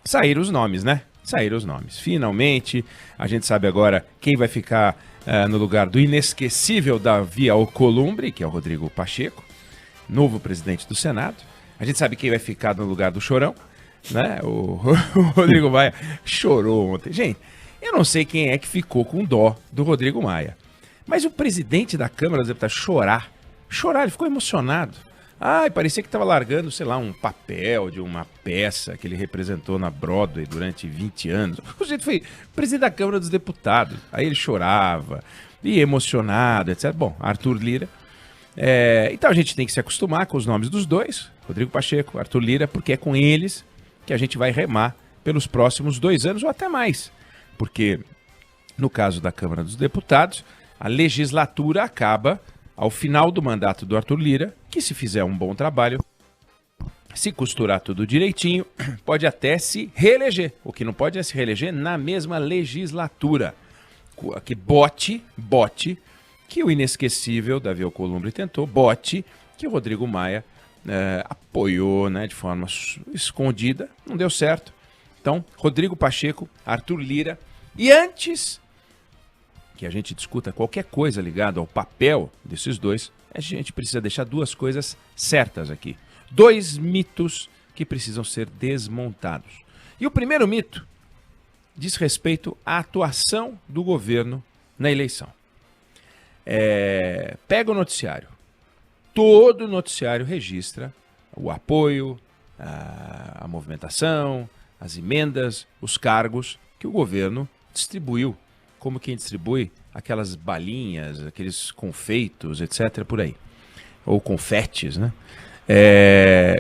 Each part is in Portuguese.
Saíram os nomes, né? Saíram os nomes. Finalmente, a gente sabe agora quem vai ficar no lugar do inesquecível Davi Alcolumbre, que é o Rodrigo Pacheco, novo presidente do Senado. A gente sabe quem vai ficar no lugar do Chorão, né? O Rodrigo Maia chorou ontem. Gente, eu não sei quem é que ficou com dó do Rodrigo Maia, mas o presidente da Câmara dos Deputados chorar, ele ficou emocionado. Ai, parecia que estava largando, sei lá, um papel de uma peça que ele representou na Broadway durante 20 anos. O jeito foi presidente da Câmara dos Deputados. Aí ele chorava, e emocionado, etc. Bom, Arthur Lira. Então a gente tem que se acostumar com os nomes dos dois, Rodrigo Pacheco, Arthur Lira, porque é com eles que a gente vai remar pelos próximos 2 anos ou até mais. Porque, no caso da Câmara dos Deputados, a legislatura acaba ao final do mandato do Arthur Lira, que se fizer um bom trabalho, se costurar tudo direitinho, pode até se reeleger. O que não pode é se reeleger na mesma legislatura. Que bote que o inesquecível Davi Alcolumbre tentou, bote que o Rodrigo Maia apoiou, né, de forma escondida, não deu certo. Então, Rodrigo Pacheco, Arthur Lira, e antes que a gente discuta qualquer coisa ligada ao papel desses dois, a gente precisa deixar 2 coisas certas aqui. 2 mitos que precisam ser desmontados. E o primeiro mito diz respeito à atuação do governo na eleição. Pega o noticiário. Todo noticiário registra o apoio, a movimentação, as emendas, os cargos que o governo distribuiu, como quem distribui aquelas balinhas, aqueles confeitos, etc. por aí. Ou confetes, né?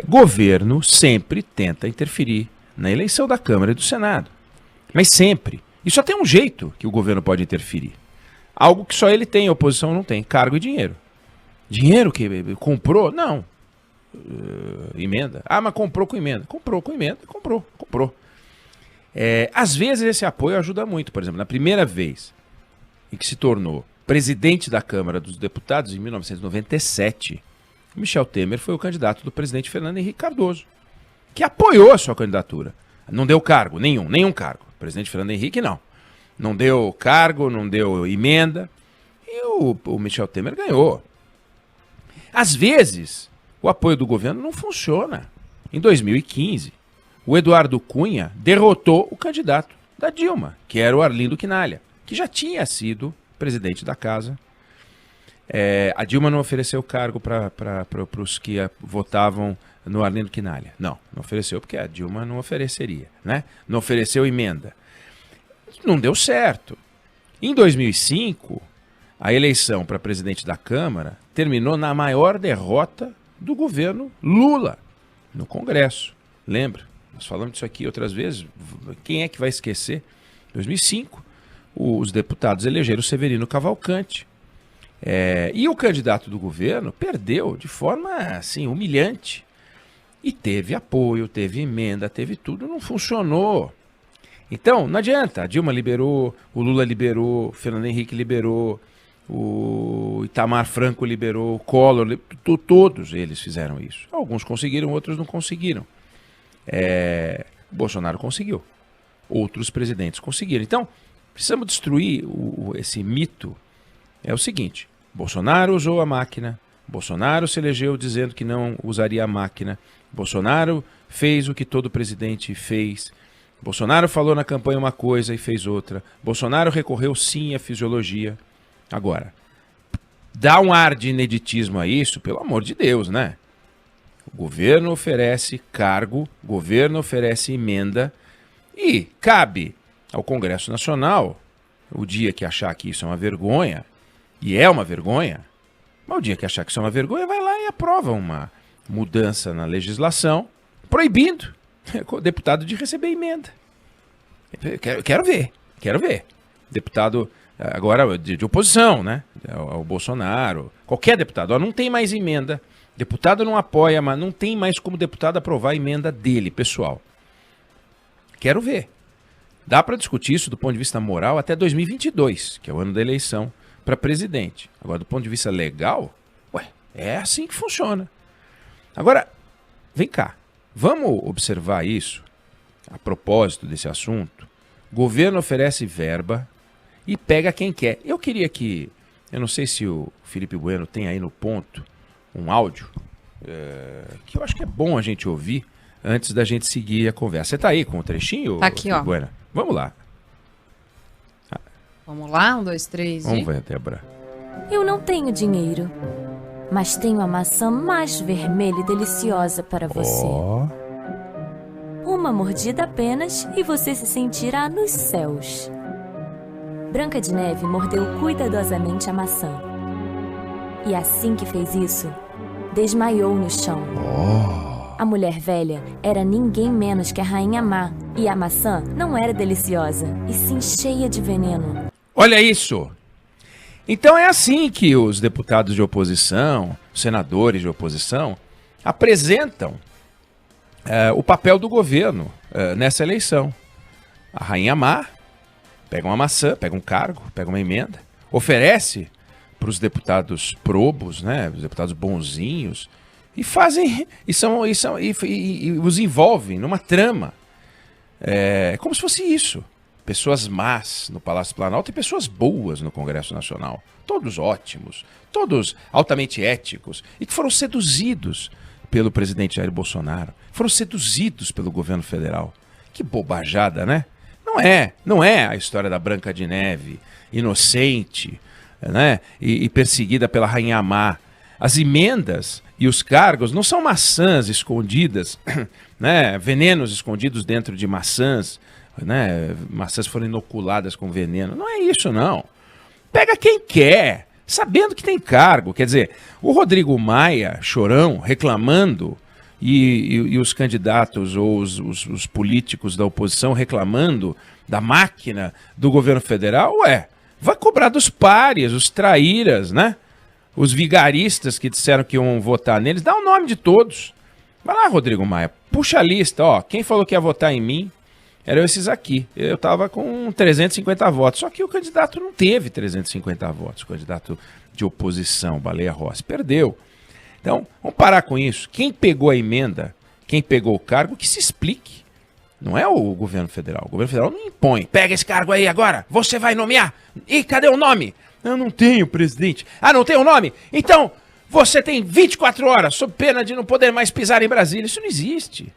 Governo sempre tenta interferir na eleição da Câmara e do Senado. Mas sempre. E só tem um jeito que o governo pode interferir. Algo que só ele tem, a oposição não tem. Cargo e dinheiro. Dinheiro que comprou? Não. Emenda. Ah, mas comprou com emenda. Comprou com emenda. Comprou. Às vezes esse apoio ajuda muito. Por exemplo, na primeira vez em que se tornou presidente da Câmara dos Deputados, em 1997, Michel Temer foi o candidato do presidente Fernando Henrique Cardoso, que apoiou a sua candidatura. Não deu cargo, nenhum cargo. O presidente Fernando Henrique, não. Não deu cargo, não deu emenda. E o Michel Temer ganhou. Às vezes, o apoio do governo não funciona. Em 2015, o Eduardo Cunha derrotou o candidato da Dilma, que era o Arlindo Quinalha, que já tinha sido presidente da casa. A Dilma não ofereceu cargo para os que votavam no Arlindo Quinalha. Não ofereceu, porque a Dilma não ofereceria, né? Não ofereceu emenda. Não deu certo. Em 2005, a eleição para presidente da Câmara terminou na maior derrota do governo Lula no Congresso. Lembra? Nós falamos disso aqui outras vezes. Quem é que vai esquecer? Em 2005, os deputados elegeram Severino Cavalcante. E o candidato do governo perdeu de forma assim, humilhante. E teve apoio, teve emenda, teve tudo, não funcionou. Então, não adianta. A Dilma liberou, o Lula liberou, o Fernando Henrique liberou, o Itamar Franco liberou, o Collor, todos eles fizeram isso. Alguns conseguiram, outros não conseguiram. O Bolsonaro conseguiu. Outros presidentes conseguiram. Então, precisamos destruir esse mito. É o seguinte, Bolsonaro usou a máquina, Bolsonaro se elegeu dizendo que não usaria a máquina, Bolsonaro fez o que todo presidente fez, Bolsonaro falou na campanha uma coisa e fez outra, Bolsonaro recorreu sim à fisiologia. Agora, dá um ar de ineditismo a isso, pelo amor de Deus, né? O governo oferece cargo, o governo oferece emenda e cabe ao Congresso Nacional, o dia que achar que isso é uma vergonha, e é uma vergonha, mas o dia que achar que isso é uma vergonha, vai lá e aprova uma mudança na legislação, proibindo o deputado de receber emenda. Quero ver. Deputado agora de oposição, né? Ao Bolsonaro, qualquer deputado, não tem mais emenda, deputado não apoia, mas não tem mais como deputado aprovar a emenda dele, pessoal. Quero ver. Dá para discutir isso do ponto de vista moral até 2022, que é o ano da eleição para presidente. Agora, do ponto de vista legal, é assim que funciona. Agora, vem cá, vamos observar isso a propósito desse assunto, o governo oferece verba e pega quem quer. Eu queria que, eu não sei se o Felipe Bueno tem aí no ponto um áudio, que eu acho que é bom a gente ouvir antes da gente seguir a conversa. Você tá aí com o trechinho? Tá aqui, ó. Bueno? Vamos lá. Vamos lá, 1, 2, 3 Vamos ver, Débora. Eu não tenho dinheiro, mas tenho a maçã mais vermelha e deliciosa para você. Ó. Uma mordida apenas e você se sentirá nos céus. Branca de Neve mordeu cuidadosamente a maçã. E assim que fez isso, desmaiou no chão. A mulher velha era ninguém menos que a Rainha Má. E a maçã não era deliciosa, e sim cheia de veneno. Olha isso! Então é assim que os deputados de oposição, os senadores de oposição, apresentam o papel do governo nessa eleição. A Rainha Má pega uma maçã, pega um cargo, pega uma emenda, oferece para os deputados probos, né, os deputados bonzinhos, e fazem e os envolvem numa trama. É como se fosse isso. Pessoas más no Palácio do Planalto e pessoas boas no Congresso Nacional. Todos ótimos, todos altamente éticos e que foram seduzidos pelo presidente Jair Bolsonaro. Foram seduzidos pelo governo federal. Que bobajada, né? Não é a história da Branca de Neve, inocente, né? E perseguida pela Rainha Má. As emendas e os cargos não são maçãs escondidas, né? Venenos escondidos dentro de maçãs, né? Maçãs foram inoculadas com veneno. Não é isso, não. Pega quem quer, sabendo que tem cargo. Quer dizer, o Rodrigo Maia, chorão, reclamando, e os candidatos ou os políticos da oposição reclamando da máquina do governo federal, vai cobrar dos párias, os traíras, né? Os vigaristas que disseram que iam votar neles, dá o nome de todos. Vai lá, Rodrigo Maia, puxa a lista, ó, quem falou que ia votar em mim eram esses aqui. Eu estava com 350 votos, só que o candidato não teve 350 votos, o candidato de oposição, Baleia Rossi, perdeu. Então, vamos parar com isso. Quem pegou a emenda, quem pegou o cargo, que se explique. Não é o governo federal. O governo federal não impõe. Pega esse cargo aí agora, você vai nomear. Ih, cadê o nome? Eu não tenho, presidente. Ah, não tem o nome? Então, você tem 24 horas, sob pena de não poder mais pisar em Brasília. Isso não existe.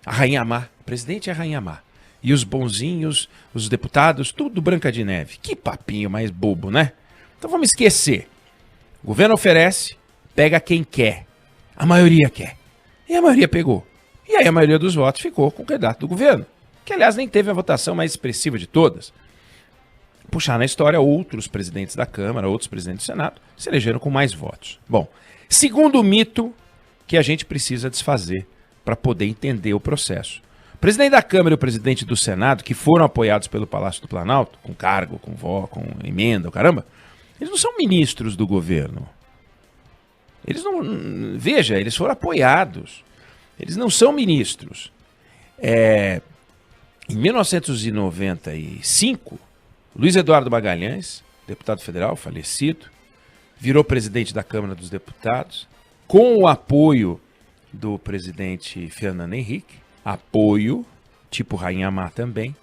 A Rainha Má, o presidente é a Rainha Má. E os bonzinhos, os deputados, tudo Branca de Neve. Que papinho mais bobo, né? Então vamos esquecer. O governo oferece, pega quem quer. A maioria quer. E a maioria pegou. E aí a maioria dos votos ficou com o candidato do governo. Que, aliás, nem teve a votação mais expressiva de todas. Puxar na história, outros presidentes da Câmara, outros presidentes do Senado, se elegeram com mais votos. Bom, segundo mito que a gente precisa desfazer para poder entender o processo. O presidente da Câmara e o presidente do Senado, que foram apoiados pelo Palácio do Planalto, com cargo, com emenda, caramba, eles não são ministros do governo. Eles não... Veja, eles foram apoiados. Eles não são ministros. Em 1995... Luiz Eduardo Magalhães, deputado federal, falecido, virou presidente da Câmara dos Deputados, com o apoio do presidente Fernando Henrique, apoio, tipo Rainha Má também.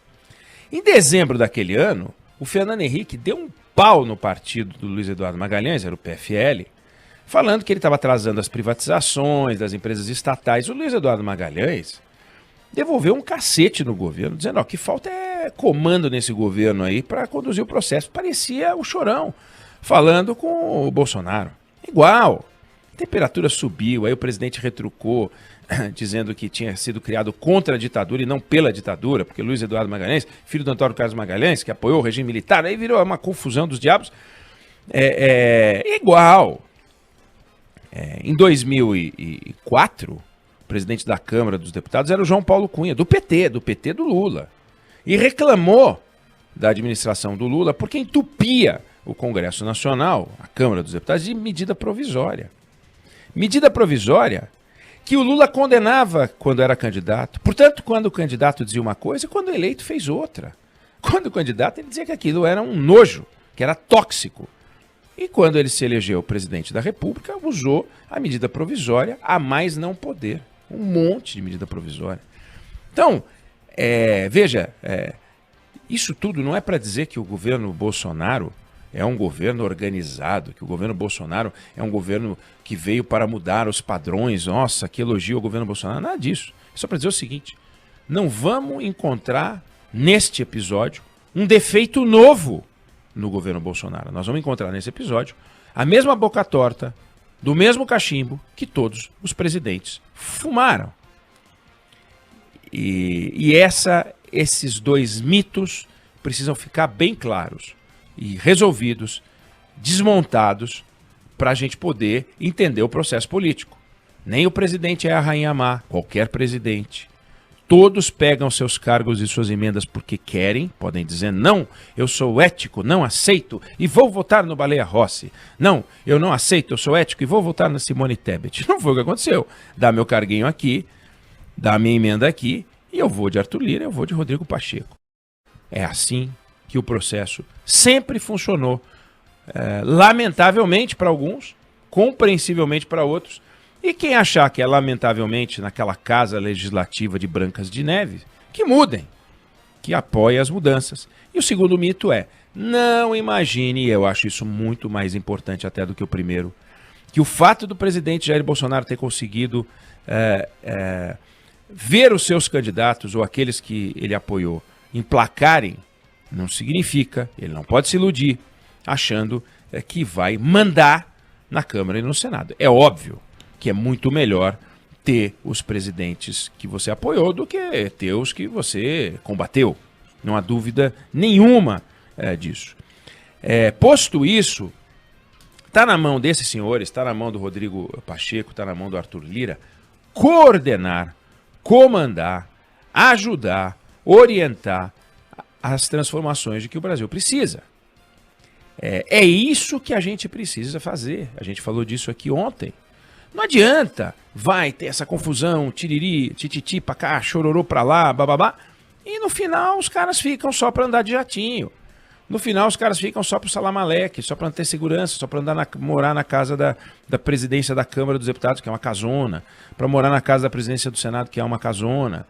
Em dezembro daquele ano, o Fernando Henrique deu um pau no partido do Luiz Eduardo Magalhães, era o PFL, falando que ele estava atrasando as privatizações das empresas estatais. O Luiz Eduardo Magalhães devolveu um cacete no governo, dizendo, ó, que falta é comando nesse governo aí para conduzir o processo. Parecia o chorão falando com o Bolsonaro. Igual. A temperatura subiu, aí o presidente retrucou, dizendo que tinha sido criado contra a ditadura e não pela ditadura, porque Luiz Eduardo Magalhães, filho do Antônio Carlos Magalhães, que apoiou o regime militar, aí virou uma confusão dos diabos. Igual. Em 2004... o presidente da Câmara dos Deputados era o João Paulo Cunha, do PT do Lula. E reclamou da administração do Lula porque entupia o Congresso Nacional, a Câmara dos Deputados, de medida provisória. Medida provisória que o Lula condenava quando era candidato. Portanto, quando o candidato dizia uma coisa, quando o eleito fez outra. Quando o candidato, ele dizia que aquilo era um nojo, que era tóxico. E quando ele se elegeu presidente da República, usou a medida provisória a mais não poder. Um monte de medida provisória. Então, Veja, isso tudo não é para dizer que o governo Bolsonaro é um governo organizado, que o governo Bolsonaro é um governo que veio para mudar os padrões. Nossa, que elogio ao governo Bolsonaro. Nada disso. É só para dizer o seguinte: não vamos encontrar neste episódio um defeito novo no governo Bolsonaro. Nós vamos encontrar nesse episódio a mesma boca torta, do mesmo cachimbo que todos os presidentes fumaram. E esses dois mitos precisam ficar bem claros e resolvidos, desmontados, para a gente poder entender o processo político. Nem o presidente é a rainha má, qualquer presidente. Todos pegam seus cargos e suas emendas porque querem, podem dizer, não, eu sou ético, não aceito e vou votar no Baleia Rossi. Não, eu não aceito, eu sou ético e vou votar na Simone Tebet. Não foi o que aconteceu. Dá meu carguinho aqui, dá minha emenda aqui e eu vou de Arthur Lira, eu vou de Rodrigo Pacheco. É assim que o processo sempre funcionou. Lamentavelmente para alguns, compreensivelmente para outros. E quem achar que é lamentavelmente naquela casa legislativa de Brancas de Neve, que mudem, que apoiem as mudanças. E o segundo mito é, não imagine, e eu acho isso muito mais importante até do que o primeiro, que o fato do presidente Jair Bolsonaro ter conseguido ver os seus candidatos ou aqueles que ele apoiou emplacarem, não significa, ele não pode se iludir, achando que vai mandar na Câmara e no Senado. É óbvio que é muito melhor ter os presidentes que você apoiou do que ter os que você combateu. Não há dúvida nenhuma disso. Posto isso, está na mão desses senhores, está na mão do Rodrigo Pacheco, está na mão do Arthur Lira, coordenar, comandar, ajudar, orientar as transformações de que o Brasil precisa. É isso que a gente precisa fazer. A gente falou disso aqui ontem. Não adianta, vai ter essa confusão, tiriri, tititi pra cá, chororô pra lá, bababá, e no final os caras ficam só pra andar de jatinho. No final os caras ficam só pro salamaleque, só pra não ter segurança, só pra morar na casa da presidência da Câmara dos Deputados, que é uma casona, pra morar na casa da presidência do Senado, que é uma casona,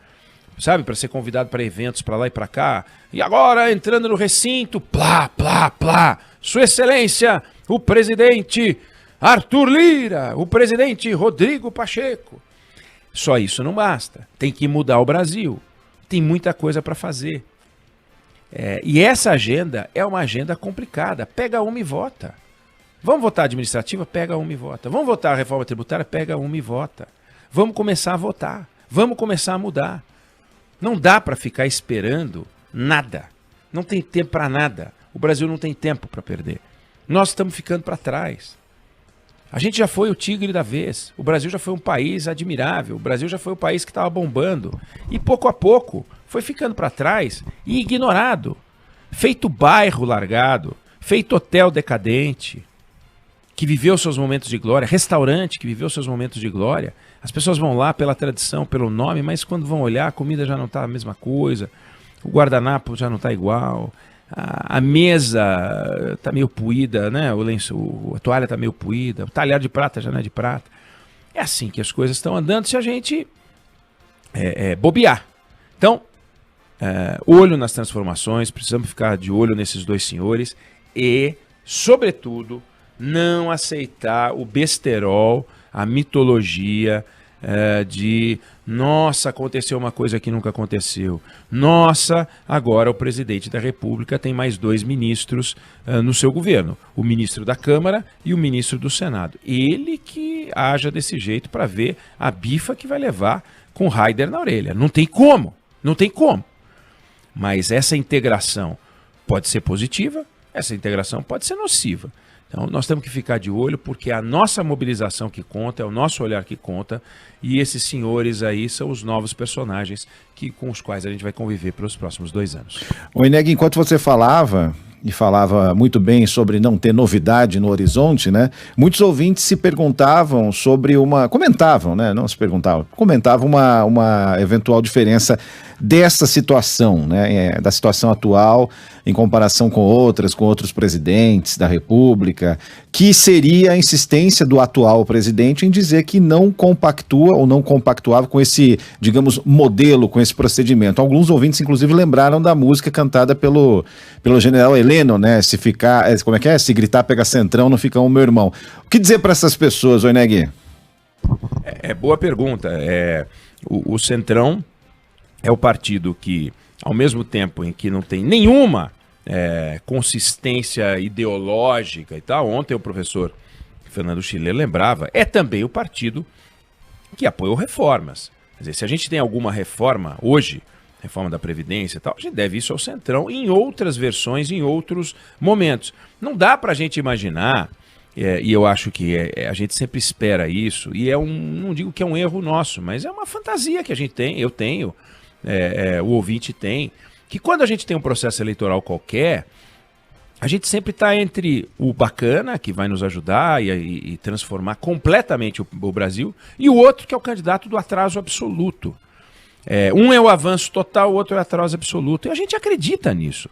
sabe, pra ser convidado pra eventos pra lá e pra cá. E agora, entrando no recinto, plá, plá, plá, Sua Excelência, o presidente Arthur Lira, o presidente Rodrigo Pacheco. Só isso não basta. Tem que mudar o Brasil. Tem muita coisa para fazer. E essa agenda é uma agenda complicada. Pega uma e vota. Vamos votar administrativa? Pega uma e vota. Vamos votar a reforma tributária? Pega uma e vota. Vamos começar a votar. Vamos começar a mudar. Não dá para ficar esperando nada. Não tem tempo para nada. O Brasil não tem tempo para perder. Nós estamos ficando para trás. A gente já foi o tigre da vez. O Brasil já foi um país admirável. O Brasil já foi o país que estava bombando. E pouco a pouco foi ficando para trás e ignorado. Feito bairro largado. Feito hotel decadente. Que viveu seus momentos de glória. Restaurante que viveu seus momentos de glória. As pessoas vão lá pela tradição, pelo nome, mas quando vão olhar, a comida já não está a mesma coisa. O guardanapo já não está igual. A mesa está meio puída, né? A toalha está meio puída, o talher de prata já não é de prata. É assim que as coisas estão andando se a gente bobear. Então, olho nas transformações, precisamos ficar de olho nesses dois senhores e, sobretudo, não aceitar o besterol, a mitologia de nossa, aconteceu uma coisa que nunca aconteceu. Nossa, agora o presidente da República tem mais 2 ministros no seu governo. O ministro da Câmara e o ministro do Senado. Ele que haja desse jeito para ver a bifa que vai levar com o Raider na orelha. Não tem como, não tem como. Mas essa integração pode ser positiva, essa integração pode ser nociva. Então nós temos que ficar de olho porque é a nossa mobilização que conta, é o nosso olhar que conta e esses senhores aí são os novos personagens com os quais a gente vai conviver pelos próximos 2 anos. Oi, Neg, enquanto você falava, e falava muito bem sobre não ter novidade no horizonte, né? Muitos ouvintes se perguntavam sobre comentavam, né? Não se perguntavam, comentavam uma eventual diferença dessa situação, né, da situação atual em comparação com outros presidentes da República, que seria a insistência do atual presidente em dizer que não compactua ou não compactuava com esse, digamos, modelo, com esse procedimento. Alguns ouvintes, inclusive, lembraram da música cantada pelo general Heleno, né, se gritar pega centrão, não fica um meu irmão. O que dizer para essas pessoas, Oineg? Boa pergunta. O Centrão é o partido que, ao mesmo tempo em que não tem nenhuma consistência ideológica e tal, ontem o professor Fernando Schiller lembrava, é também o partido que apoiou reformas. Quer dizer, se a gente tem alguma reforma hoje, reforma da Previdência e tal, a gente deve isso ao Centrão em outras versões, em outros momentos. Não dá para a gente imaginar, e eu acho que a gente sempre espera isso, e não digo que é um erro nosso, mas é uma fantasia que a gente tem, eu tenho, o ouvinte tem, que quando a gente tem um processo eleitoral qualquer, a gente sempre está entre o bacana, que vai nos ajudar e transformar completamente o Brasil, e o outro que é o candidato do atraso absoluto. Um é o avanço total, o outro é o atraso absoluto. E a gente acredita nisso.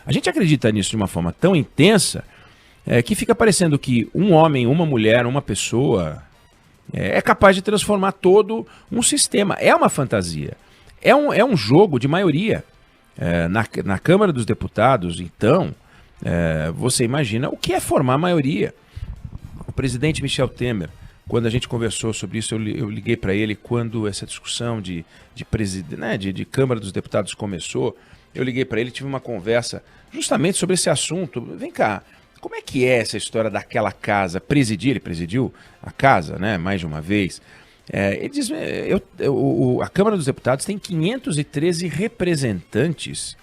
A gente acredita nisso de uma forma tão intensa que fica parecendo que um homem, uma mulher, uma pessoa é capaz de transformar todo um sistema. É uma fantasia. É um jogo de maioria. Na Câmara dos Deputados, então, você imagina o que é formar maioria. O presidente Michel Temer, quando a gente conversou sobre isso, eu liguei para ele quando essa discussão de Câmara dos Deputados começou. Eu liguei para ele, tive uma conversa justamente sobre esse assunto. Vem cá, como é que é essa história daquela casa presidir? Ele presidiu a casa, né, mais de uma vez. Ele diz, a Câmara dos Deputados tem 513 representantes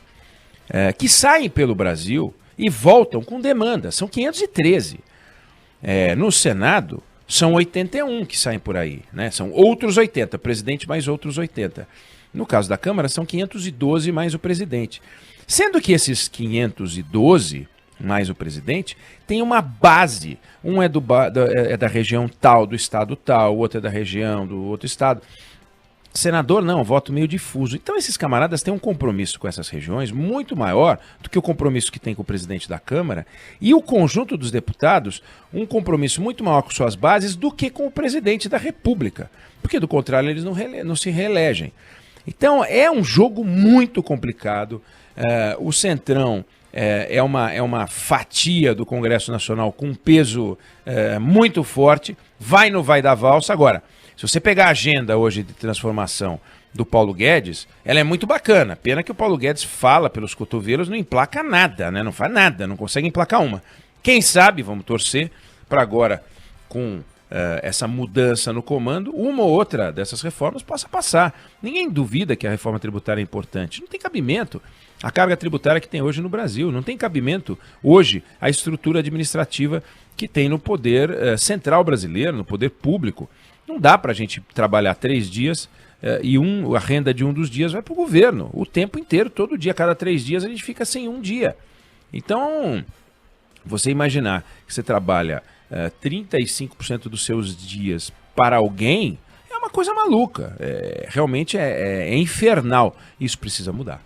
que saem pelo Brasil e voltam com demanda. São 513. No Senado, são 81 que saem por aí, né? São outros 80, presidente mais outros 80. No caso da Câmara, são 512 mais o presidente. Sendo que esses 512 mais o presidente tem uma base. Um é da região tal, do estado tal, o outro é da região do outro estado. Senador não, voto meio difuso. Então esses camaradas têm um compromisso com essas regiões muito maior do que o compromisso que tem com o presidente da Câmara, e o conjunto dos deputados um compromisso muito maior com suas bases do que com o presidente da República, porque do contrário eles não se reelegem. Então é um jogo muito complicado. O Centrão é uma fatia do Congresso Nacional com um peso muito forte, vai dar valsa. Agora, se você pegar a agenda hoje de transformação do Paulo Guedes, ela é muito bacana. Pena que o Paulo Guedes fala pelos cotovelos, não emplaca nada, né? Não faz nada, não consegue emplacar uma. Quem sabe, vamos torcer para agora, com essa mudança no comando, uma ou outra dessas reformas possa passar. Ninguém duvida que a reforma tributária é importante. Não tem cabimento a carga tributária que tem hoje no Brasil. Não tem cabimento hoje a estrutura administrativa que tem no poder central brasileiro, no poder público. Não dá para a gente trabalhar 3 dias e a renda de um dos dias vai para o governo. O tempo inteiro, todo dia, cada 3 dias, a gente fica sem um dia. Então, você imaginar que você trabalha 35% dos seus dias para alguém, é uma coisa maluca. Realmente é infernal. Isso precisa mudar.